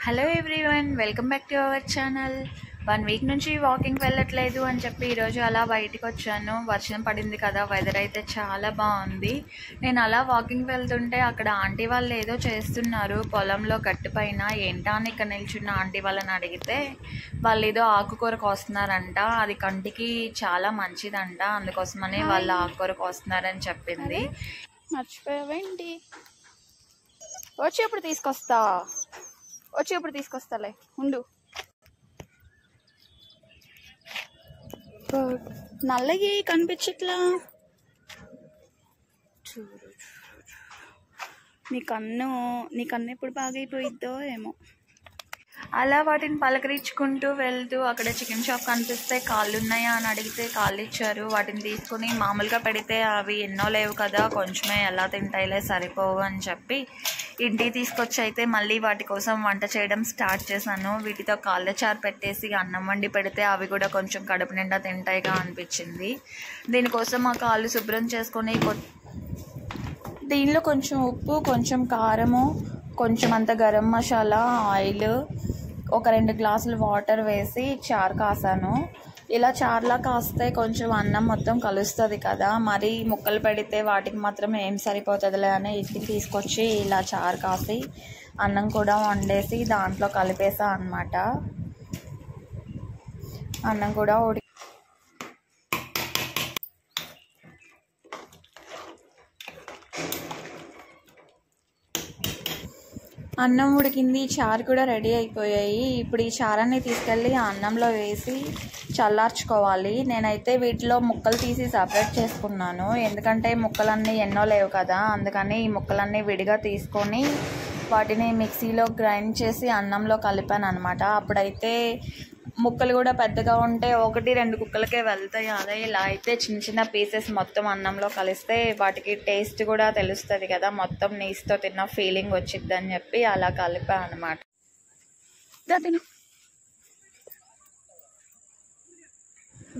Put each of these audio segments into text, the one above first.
Hello everyone, welcome back to our channel. 1 week నుంచి walking వెళ్ళట్లేదు అని చెప్పి ఈరోజు అలా బయటకు వచ్చాను. వర్షం పడింది కదా, వెదర్ అయితే చాలా బాగుంది. నేను అలా వాకింగ్ వెళ్తుంటే అక్కడ ఆంటీ వాళ్ళు ఏదో చేస్తున్నారు పొలంలో గట్టు పైన. ఏంటా అని ఇక్కడ నిల్చున్న ఆంటీ వాళ్ళని అడిగితే వాళ్ళు ఏదో ఆకుకూర కోస్తున్నారంట. అది కంటికి చాలా మంచిదంట, అందుకోసమని వాళ్ళు ఆకుకూర కోస్తున్నారని చెప్పింది. మర్చిపోయావేంటి? వచ్చేప్పుడు తీసుకొస్తాలే, ఉండు. నల్లగి కనిపించట్లా. చూడు, నీ కన్ను ఎప్పుడు బాగైపోయిద్దో ఏమో. అలా వాటిని పలకరించుకుంటూ వెళ్తూ అక్కడ చికెన్ షాప్ కనిపిస్తే కాళ్ళు ఉన్నాయా అని అడిగితే కాళ్ళు ఇచ్చారు. వాటిని తీసుకుని మామూలుగా పెడితే అవి ఎన్నో లేవు కదా, కొంచెమే ఎలా తింటాయిలే, సరిపోవు అని చెప్పి ఇంటికి తీసుకొచ్చి అయితే మళ్ళీ వాటి కోసం వంట చేయడం స్టార్ట్ చేశాను. వీటితో కాళ్ళ చారు పెట్టేసి అన్నం వండి పెడితే అవి కూడా కొంచెం కడుపు నిండా తింటాయిగా అనిపించింది. దీనికోసం ఆ కాళ్ళు శుభ్రం చేసుకొని దీనిలో కొంచెం ఉప్పు, కొంచెం కారము, కొంచెం అంత గరం మసాలా, ఆయిల్, ఒక 2 గ్లాసులు వాటర్ వేసి చారు కాసాను. ఇలా చారులా కాస్తే కొంచెం అన్నం మొత్తం కలుస్తుంది కదా, మరి ముక్కలు పెడితే వాటికి మాత్రం ఏం సరిపోతుందిలే అని ఇంటికి తీసుకొచ్చి ఇలా చారు కాసి అన్నం కూడా వండేసి దాంట్లో కలిపేసా అన్నమాట. అన్నం కూడా అన్నం ఉడికింది, చారు కూడా రెడీ అయిపోయాయి. ఇప్పుడు ఈ చారాన్ని తీసుకెళ్ళి అన్నంలో వేసి చల్లార్చుకోవాలి. నేనైతే వీటిలో ముక్కలు తీసి సపరేట్ చేసుకున్నాను, ఎందుకంటే ముక్కలన్నీ ఎన్నో లేవు కదా, అందుకని ఈ ముక్కలన్నీ విడిగా తీసుకొని వాటిని మిక్సీలో గ్రైండ్ చేసి అన్నంలో కలిపాను అనమాట. అప్పుడైతే ముక్కలు కూడా పెద్దగా ఉంటే 1-2 కుక్కలకే వెళ్తాయి. అదే ఇలా అయితే చిన్న చిన్న పీసెస్ మొత్తం అన్నంలో కలిస్తే వాటికి టేస్ట్ కూడా తెలుస్తుంది కదా, మొత్తం నీసుతో తిన్న ఫీలింగ్ వచ్చిద్ది అని చెప్పి అలా కలిపా అనమాట.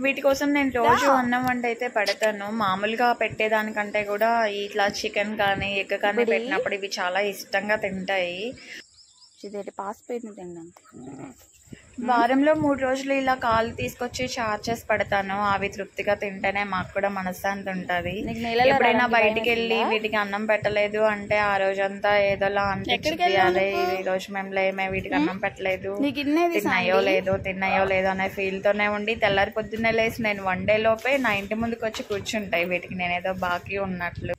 వీటి కోసం నేను రోజు అన్నం వంట అయితే పెడతాను. మామూలుగా పెట్టేదానికంటే కూడా ఇట్లా చికెన్ కానీ ఎగ్ కానీ పెట్టినప్పుడు ఇవి చాలా ఇష్టంగా తింటాయి. పాసిపోయింది తినడానికి. వారంలో 3 రోజులు ఇలా కాళ్ళు తీసుకొచ్చి చారు చేసి పెడతాను. అవి తృప్తిగా తింటేనే మాకు కూడా మనశ్శాంతి ఉంటుంది. ఎప్పుడైనా బయటికి వెళ్ళి వీటికి అన్నం పెట్టలేదు అంటే ఆ రోజంతా ఏదోలా అనిపించింది. అదే ఈ రోజు మేము లేమే వీటికి అన్నం పెట్టలేదు, తిన్నాయో లేదో అనే ఫీల్ తోనే ఉండి తెల్లారి పొద్దున్నే లేసి నేను వన్ డే లోపే నా ఇంటి ముందుకు వచ్చి కూర్చుంటాయి వీటికి నేనేదో బాకీ ఉన్నట్లు.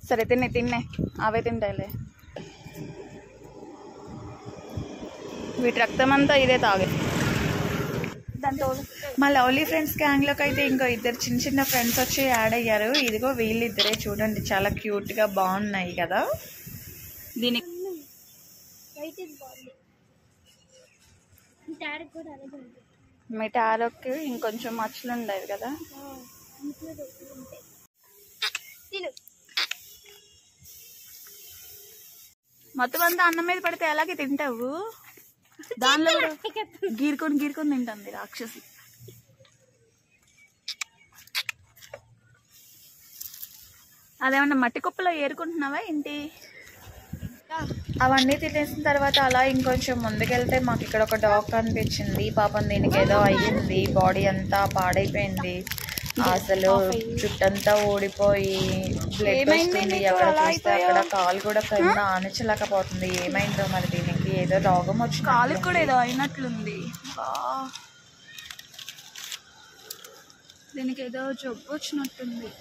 సరే తిన్నే అవే తింటాయిలే. వీటి రక్తం అంతా ఇదే తాగే. మా లవ్లీ ఫ్రెండ్స్ గ్యాంగ్లోకి అయితే ఇంకో 2 చిన్న చిన్న ఫ్రెండ్స్ వచ్చి యాడ్ అయ్యారు. ఇదిగో వీళ్ళిద్దరే చూడండి, చాలా క్యూట్గా బాగున్నాయి కదా. దీనికి మీ టారోకి ఇంకొంచెం మచ్చలు ఉండేవి కదా. మొత్తం అంతా అన్నం మీద పడితే ఎలాగే తింటావు? దానిలో గీరుకొని తింటుంది రాక్షసి. అదేమన్నా మట్టి కుప్పలో ఏరుకుంటున్నావా ఏంటి? అవన్నీ తినేసిన తర్వాత అలా ఇంకొంచెం ముందుకెళ్తే మాకు ఇక్కడ ఒక డాగ్ కనిపించింది. పాపం దీనికి ఏదో అయ్యింది, బాడీ అంతా పాడైపోయింది, అసలు చుట్టంతా ఊడిపోయి బ్లడ్ వస్తుంది. అక్కడ చూస్తే అక్కడ కాలు కూడా కింద ఆనించలేకపోతుంది. ఏమైందో మరి దీనికి, ఏదో రోగం వచ్చి కాలు కూడా ఏదో అయినట్లుంది. దీనికి ఏదో జబ్బు వచ్చినట్టుంది.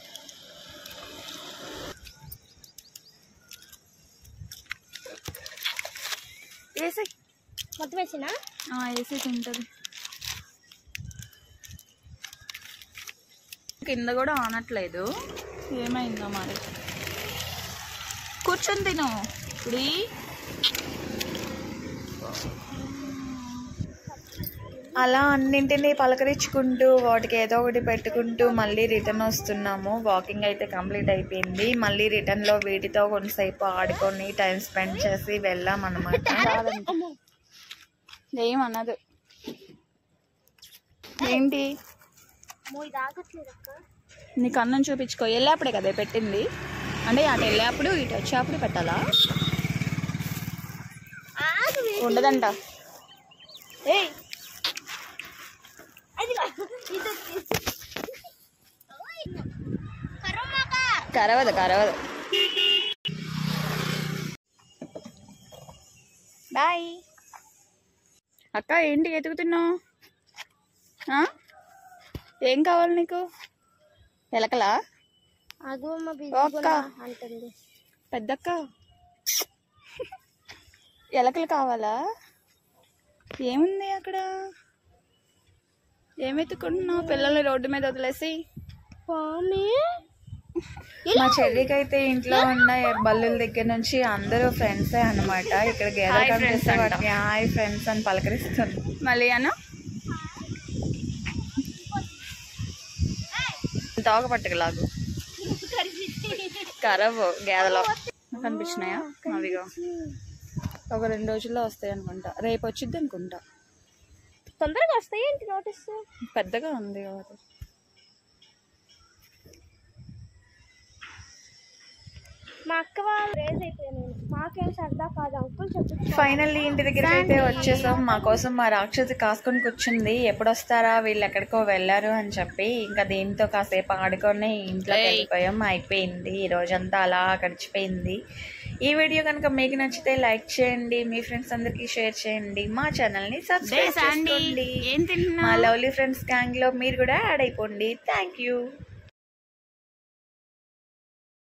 మొత్తం వేసినా వేసి తింటది. కింద కూడా ఆనట్లేదు, ఏమైందో మరి. కూర్చొని తిను ఇప్పుడు. అలా అన్నింటినీ పలకరించుకుంటూ వాటికి ఏదో ఒకటి పెట్టుకుంటూ మళ్ళీ రిటర్న్ వస్తున్నాము. వాకింగ్ అయితే కంప్లీట్ అయిపోయింది. మళ్ళీ రిటర్న్లో వీటితో కొంతసేపు ఆడుకొని టైం స్పెండ్ చేసి వెళ్ళాం అన్నమాట. ఏమన్నది ఏంటి నీకు అన్నం చూపించుకో. వెళ్ళేప్పుడే కదా పెట్టింది, అంటే అటు వెళ్ళేప్పుడు ఇటు వచ్చేప్పుడు పెట్టాలా? ఉండదంట. ఏయ్ కరవదు కరవదు. బాయ్ అక్క. ఏంటి ఎతుకుతున్నావు? ఏం కావాలి నీకు? ఎలకలా? పెద్దక్క ఎలకలు కావాలా? ఏముంది అక్కడ? ఏమెత్తుకుంటున్నావు పిల్లల్ని రోడ్డు మీద వదిలేసి? మా చెల్లికైతే ఇంట్లో ఉన్న బల్లుల దగ్గర నుంచి అందరూ ఫ్రెండ్సే అన్నమాట. ఇక్కడ గేదెలు కనిపిస్తే వాటిని హాయ్ ఫ్రెండ్స్ అని పలకరిస్తుంది. మళ్ళీ అన్న తోక పట్టుకులాగు. కరవు గేదెలో కనిపించినాయా? అవిగా ఒక 2 రోజుల్లో వస్తాయి అనుకుంటా. రేపు వచ్చిద్ది అనుకుంటా. తొందరగా వస్తాయి ఏంటి? నోటీస్ పెద్దగా ఉంది కదా. మా అక్క వాళ్ళు రేజ్ అయిపోయాను. మాకేం సరదా కాదు అంకుల్ చెప్పు. ఫైనల్లీ ఇంటి దగ్గరికి అయితే వచ్చేసాం. మా కోసం మా రాక్షసి కాసుకొని కూర్చుంది. ఎప్పుడు వస్తారా వీళ్ళు ఎక్కడికో వెళ్ళారు అని చెప్పి. ఇంకా దీంతో కాసేపు ఆడుకొని ఇంట్లోకి వెళ్ళిపోయాం. అయిపోయింది ఈ రోజంతా అలా గడిచిపోయింది. ఈ వీడియో కనుక మీకు నచ్చితే లైక్ చేయండి, మీ ఫ్రెండ్స్ అందరికి షేర్ చేయండి, మా ఛానల్ని సబ్స్క్రైబ్ చేసుకోండి. మా లవ్లీ ఫ్రెండ్స్ గ్యాంగ్ లో మీరు కూడా యాడ్ అయిపోండి. Thank you.